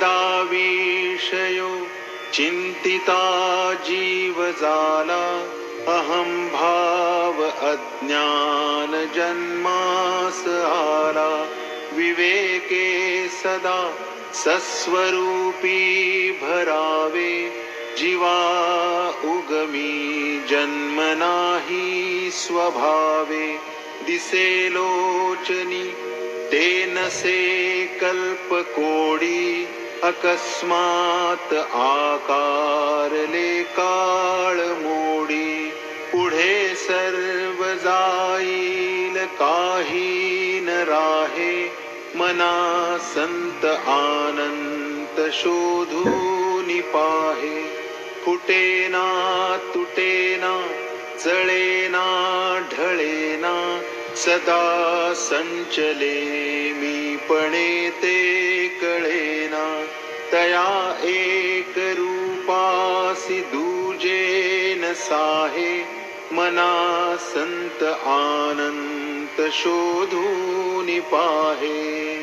चिंतिता विषयो चिंतिता जीव जाला अहम भाव अज्ञान जन्मास आला विवेके सदा सस्वरूपी भरावे जीवा उगमी जन्म नाही स्वभावे दिसे लोचनी ते नसे कल्प कोडी अकस्मात आकारले काळ मोडी पुढे सर्व जाईल काही न राहे मना संत आनंत शोधून पाहे फुटेना तुटेना जळेना ढळेना सदा संचले मी पणे ते कळेना तया एक रूपासी दूजे न साहे मना संत आनंत शोधून पाहे.